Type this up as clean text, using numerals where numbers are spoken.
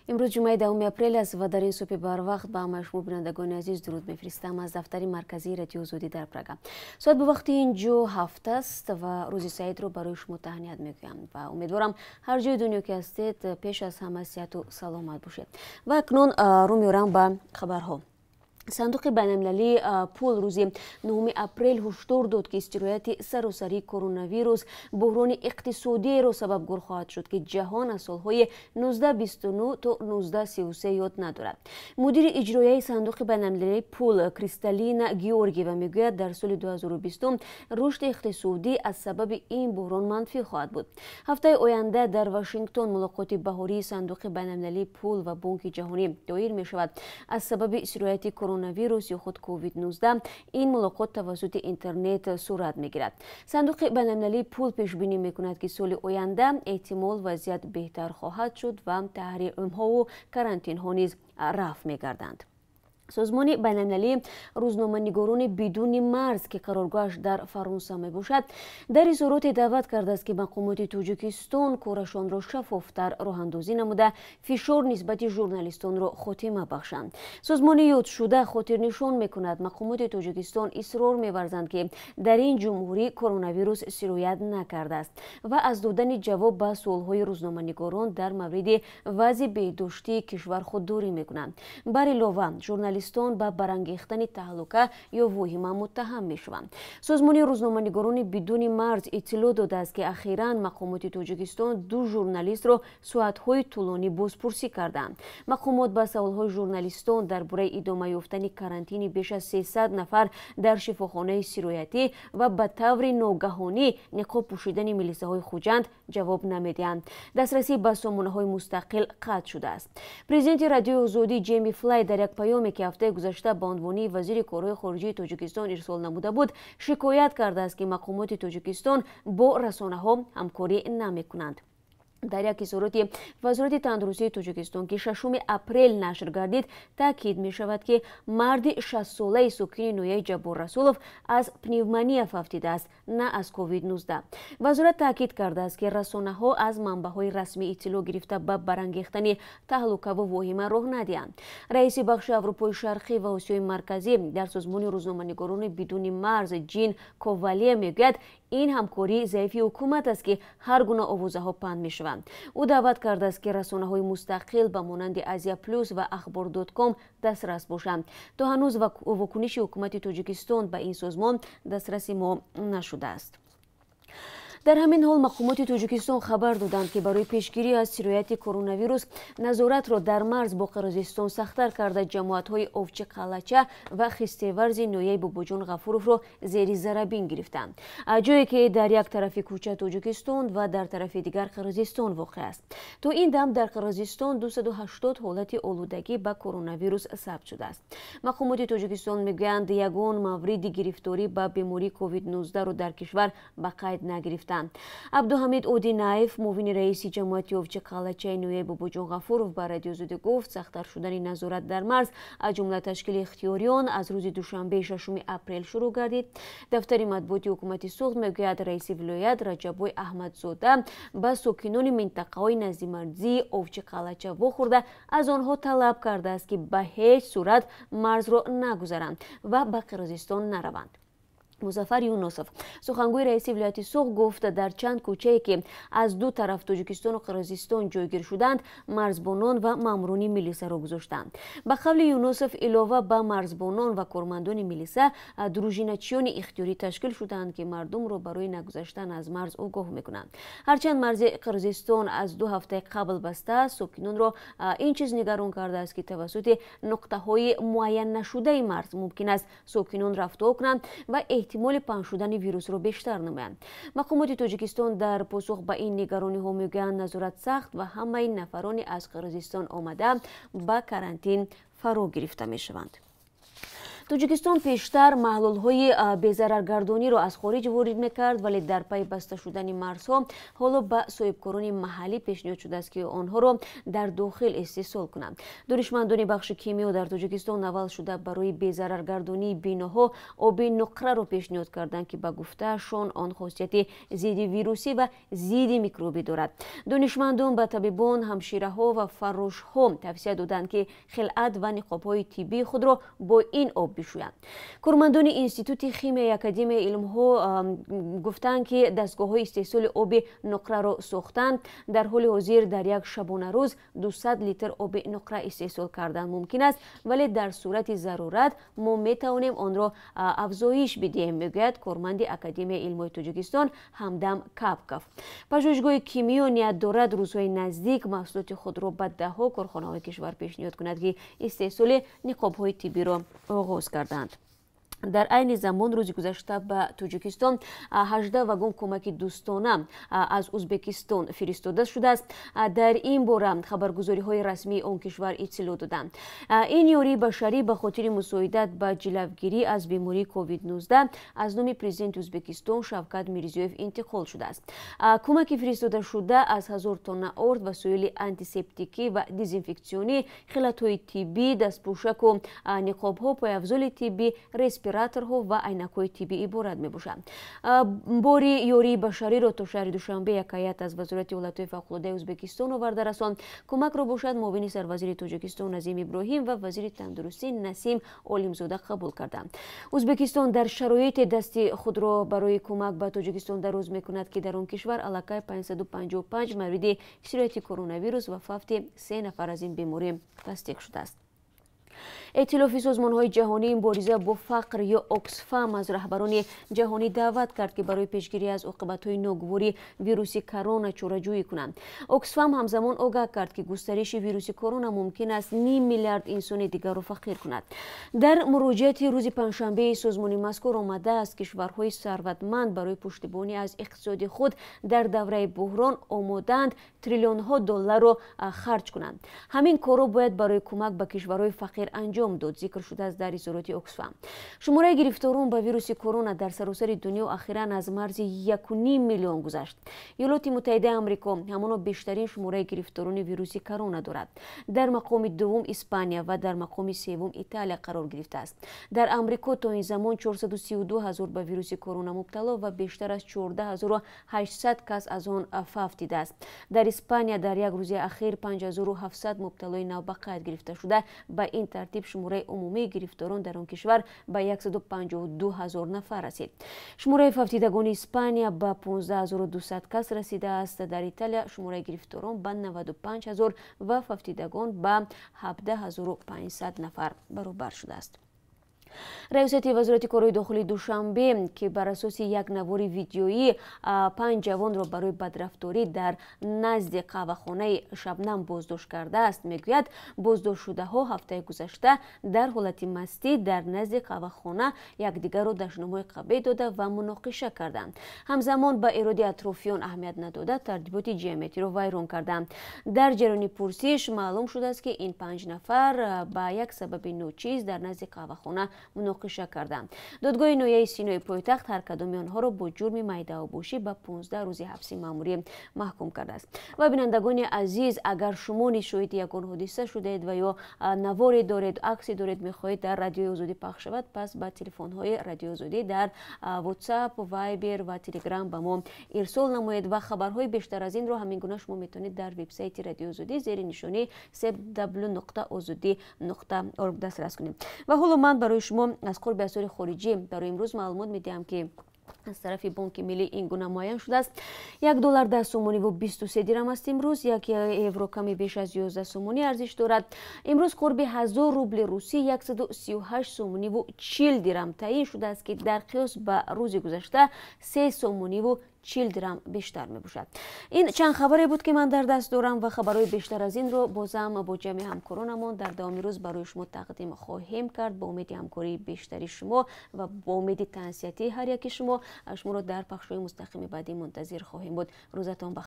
امروز جمعه 10 اپریل است و در این صبح بروقت با شما بینندگان عزیز درود میفرستم از دفتر مرکزی رادیو آزادی در پراگ. ساعت به وقت اینجا 7 است و روز سعید رو برای شما تهنیت میگویم و امیدوارم هر جای دنیا که هستید پیش از همه صحت و سلامت باشید. و اکنون رو میارم به خبرها. صندوق بین‌المللی پول روز 9 اپریل هشدار داد که استرایت سراسری کرونا ویروس بحران اقتصادی را سببگار خواهد شد که جهان از سالهای 1929 تا 1933 یاد ندارد. مدیر اجرایی صندوق بین‌المللی پول کریستالینا گیورگیوا میگوید در سال 2020 رشد اقتصادی از سبب این بحران منفی خواهد بود. هفته آینده در واشنگتن ملاقات بهاری صندوق بین‌المللی پول و بانک جهانی دایر می شود. از سبب استرایت کرونا ویروس یا خود کووید 19 این ملاقات توسط اینترنت صورت میگیرد. صندوق بین‌المللی پول پیش بینی میکند که سال آینده احتمال وضعیت بهتر خواهد شد و تحریم ها و کرانتین ها نیز رفع میگردند. سازمان بین‌المللی روزنامه‌نگاران بدون مرز که قرارگاهش در فرانسه می باشد در اظهارات دعوت کرده است که مقامات تاجیکستان کارشان را شفافتر راه اندازی نموده فشار نسبت ژورنالیستان را خاتمه بخشند. سازمان یاد شده خاطر نشان میکند مقامات تاجیکستان اصرار می‌ورزند که در این جمهوری کرونا ویروس سرایت نکرده است و از دادن جواب به سوال‌های روزنامه‌نگاران در مورد وضع بهداشتی کشور خودداری میکنند. بر علاوه ژورنالیستان به برانگیختن تهلکه یا وهمه متهم میشوند. سازمان روزنامه‌نگاران بدون مرز اطلاع داده است که اخیراً مقامات تاجیکستان دو ژورنالیست را ساعت‌های طولانی بازپرسی کردند. مقامات با سوال‌های ژورنالیستان درباره ادامه یافتن کارانتین بیش از 300 نفر در شفاخانه سرایتی و به طور ناگهانی نقاب پوشیدن ملیسه‌های خوجند جواب نمیدهند. دسترسی به سامانه‌های مستقل قطع شده است. پرزیدنت رادیو آزادی جیمی فلای در یک پیامی که هفته گذشته به عنوان وزیر کارهای خارجی تاجیکستان ارسال نموده بود شکایت کرده است که مقامات تاجیکستان با رسانه‌ها همکاری نمی‌کنند. در یک اظهاراتی وزارت تندرستی تاجیکستان که 6 اپریل نشر گردید تاکید می شود که مرد 60 ساله ساکن نویه جبار رسولوف از پنیومونیا فوتیده است نه از کووید 19. وزارت تاکید کرده است که رسانه ها از منبع های رسمی اطلاع گرفته به برانگیختن تهلکه و واهمه راه ندهند. رئیس بخش اروپای شرقی و آسیای مرکزی در سازمان روزنامه‌نگاران بدون مرز جین کووالی میگوید این همکاری ضعیف حکومت است که هر گونه آوازه‌ها پند می‌شوند. او دعوت کرده است که رسانه‌های مستقل به مانند ازیا پلوس و اخبار.com دسترس باشند. تا هنوز واکنش حکومت تاجیکستان به این سازمان دسترسی ما نشده است. در همین حال مقامات تاجیکستان خبر دادند که برای پیشگیری از سرایت کرونا ویروس نظارت را در مرز با قرقیزستان سخت‌تر کرده جماعت‌های اوفچی قلچه و خسته‌ورز نویه باباجان غفوروف را زیر ضربین گرفتند. جایی که در یک طرف کوچه تاجیکستان و در طرف دیگر قرقیزستان واقع است. تا این دم در قرقیزستان 280 حالت آلودگی به کرونا ویروس ثبت شده است. مقامات تاجیکستان میگویند یگان مورد گرفتاری به بیماری کووید 19 را در کشور به قید نگرفتند. عبدالحمید اودینایف معاون رئیس جماعت اوفچی قلچه نویه باباجان غفوروف به رادیو آزادی گفت سخت‌تر شدن نظارت در مرز از جمله تشکیل اختیاریان از روز دوشنبه 6 اپریل شروع گردید. دفتر مطبوعاتی حکومت سوخت میگوید رئیس ولایت رجبای احمدزاده به ساکنان منطقه‌های نزدیک مرزی اوفچی قلچه واخورده از آنها طلب کرده است که به هیچ صورت مرز را نگذرند و به قرقیزستان نروند. مظفر یونوسف سخنگوی رئیس ولایت سوخت گفت در چند کوچه‌ای که از دو طرف تاجیکستان و قرقیزستان جایگیر شدند مرزبانان و ماموران میلیسه را گذاشتند. به قول یونوسف علاوه به مرزبانان و کارمندان میلیسه دروژینچیان اختیاری تشکیل شدند که مردم را برای نگذشتن از مرز آگاه میکنند. هرچند مرز قرقیزستان از 2 هفته قبل بسته ساکنان را این چیز نگران کرده است که توسط نقطه‌های معین نشده مرز ممکن است ساکنان رفت آمد کنند و احتمال پنهان شدن ویروس را بیشتر نمایند. مقامات تاجیکستان در پاسخ به این نگرانی ها میگویند نظارت سخت و همه نفرانی از قرقیزستان آمده به کارانتین فرا گرفته می شوند. тоҷикистон пештар маҳлулҳои безараргардониро аз хориҷ ворид мекард, вале дар пай баста шудани марзҳо ҳоло ба соҳибкорони маҳаллӣ пешниҳод шудааст ки онҳоро дар дохил истеҳсол кунанд. донишмандони бахши кимиё дар тоҷикистон аввал шуда барои безараргардонии биноҳо оби нуқраро пешниҳод карданд ки ба гуфтаашон он хосияти зидди вирусӣ ва зидди микробӣ дорад. донишмандон ба табибон, ҳамшираҳо ва фаррошҳо тавсия доданд ки хилъат ва ниқобҳои тиббии худро бо ин об бишӯянд. кормандони институти химияи академияи илмҳо гуфтанд ки дастгоҳҳои истеҳсоли оби нуқраро сохтанд. дар ҳоли ҳозир дар як шабонарӯз 200 литр оби нуқра истеҳсол кардан мумкин аст, вале дар сурати зарурат мо метавонем онро афзоиш бидиҳем, мегӯяд корманди академияи илмҳои тоҷикистон ҳамдам капков. пажӯҳишгоҳи кимиё ният дорад рӯзҳои наздик маҳсулоти худро ба даҳҳо корхонаҳои кишвар пешниҳод кунад ки истеҳсоли ниқобҳои тиббиро оғоз карданд. дар айни замон рӯзи гузашта ба тоҷикистон 18 вагон кӯмаки дӯстона аз узбекистон фиристода шудааст. дар ин бора хабаргузориҳои расмии он кишвар итилоъ доданд. ин ёрии башарӣ ба хотири мусоидат ба ҷилавгирӣ аз бемории COVID-19 аз номи президенти Узбекистон Шавкат Мирзиёев интиқол шудааст. кӯмаки фиристодашуда аз 1000 тонна орд, васоили антисептикӣ ва дезинфексионӣ, хилатҳои тиббӣ, дастпӯшаку ниқобҳо, пойафзоли тиббӣ, респираторҳо ва айнакҳои тиббӣ иборат мебошанд. бори ёрии башариро то шаҳри Душанбе як ҳайат аз вазорати ҳолатҳои фавқулоддаи Ӯзбекистон оварда расонд. кӯмакро бошад муовини сарвазири Тоҷикистон Назим Иброҳим ва вазири тандурустӣ Насим Олимзода қабул карданд. Ӯзбекистон дар шароите дасти худро барои кӯмак ба Тоҷикистон дароз мекунад ки дар он кишвар аллакай 555 мавриди сирояти коронавирус ва фавти 3 нафар аз ин беморӣ тасдиқ шудааст. эътилофи созмонҳои ҷаҳонии мубориза бо фақр ё Оксфам аз раҳбарони ҷаҳонӣ даъват кард ки барои пешгирӣ аз оқибатҳои ногувори вируси корона чораҷӯӣ кунанд. Оксфам ҳамзамон огаҳ кард ки густариши вируси корона мумкин аст 5 миллиард инсони дигарро фақир кунад. дар муроҷиати рӯзи панҷшанбеи созмони мазкур омадааст кишварҳои сарватманд барои пуштибонӣ аз иқтисоди худ дар давраи буҳрон омодаанд триллионҳо долларро харҷ кунанд. ҳамин корро бояд барои кӯмак ба кишварҳои фақир анҷом дод, зикр шудааст дар изҳороти Оксфам. шумораи гирифторон ба вируси корона дар саросари дунё ахиран аз марзи 1.5 миллион гузашт. иёлоти муттаҳидаи амрико ҳамоно бештарин шумораи гирифторони вируси корона дорад. дар мақоми дуввум Испания ва дар мақоми севум Италия қарор гирифтааст. дар амрико то ин замон 432 000 ба вируси корона мубтало ва бештар аз 14 800 кас аз он фавт дидааст. дар Испания дар як рӯзи ахир 5700 мубталои нав ба қайд гирифта шуда, ба ин тартиб шумораи умумии гирифторон дар он кишвар ба 152 000 нафар расид. шумораи фавтидагони Испания ба 15 200 кас расидааст. дар Италия шумораи гирифторон ба 95 000 ва фавтидагон ба 17 500 нафар баробар шудааст. раисати вазорати корҳои дохилии Душанбе ки бар асоси як навори видеоӣ 5 ҷавонро барои бадрафторӣ дар назди қаҳвахонаи Шабнам боздошт кардааст, мегӯяд боздоштшудаҳо ҳафтаи гузашта дар ҳолати мастӣ дар назди қаҳвахона якдигарро дашномаи қабеҳ дода ва муноқиша карданд. ҳамзамон ба ироди атрофиён аҳамият надода тартиботи ҷамъиятиро вайрон карданд. дар ҷараёни пурсиш маълум шудааст ки ин 5 нафар ба як сабаби ночиз дар назди қаҳвахона муноқиша карданд. додгоҳи ноҳияи Синои пойтахт ҳар кадоми онҳоро бо ҷурми майдаобошӣ ба 15 рӯзи ҳабси маъмурӣ маҳкум кардааст. ва бинандагони азиз, агар шумо низ шоҳиди ягон ҳодиса шудаед ва ё наворе доред, аксе доред, мехоҳед дар радиои Озодӣ пахш шавад, пас ба телефонҳои радиои Озодӣ дар WhatsApp, Viber ва Telegram ба мо ирсол намоед ва хабарҳои бештар аз инро ҳамин гуна шумо метавонед дар вебсайти радиои Озодӣ зери нишони www.ozodi.org дастрас кунед. ва ҳоло ман барои шумо аз қурби асъори хориҷӣ барои имрӯз маълумот медиҳам ки аз тарафи Бонки миллӣ ин гуна муайян шудааст. $1 10 сомониву 23 дирам аст имрӯз. 1 евро ками беш аз 11 сомонӣ арзиш дорад. имрӯз қурби 1000 рубли русӣ 138 сомониву 40 дирам таъин шудааст ки дар қиёс ба рӯзи гузашта 3 сомониву 40 дирам бештар мебошад. ин чанд хабаре буд ки ман дар даст дорам ва хабарҳои бештар аз инро бозам бо ҷамъи ҳамкоронамон дар давоми рӯз барои шумо тақдим хоҳем кард ба умеди ҳамкории бештари шумо ва бо умеди таънисиятии ҳар яки шуморо дар пахшҳои мустақими баъдӣ мунтазир хоҳем буд. рӯзатон бахир.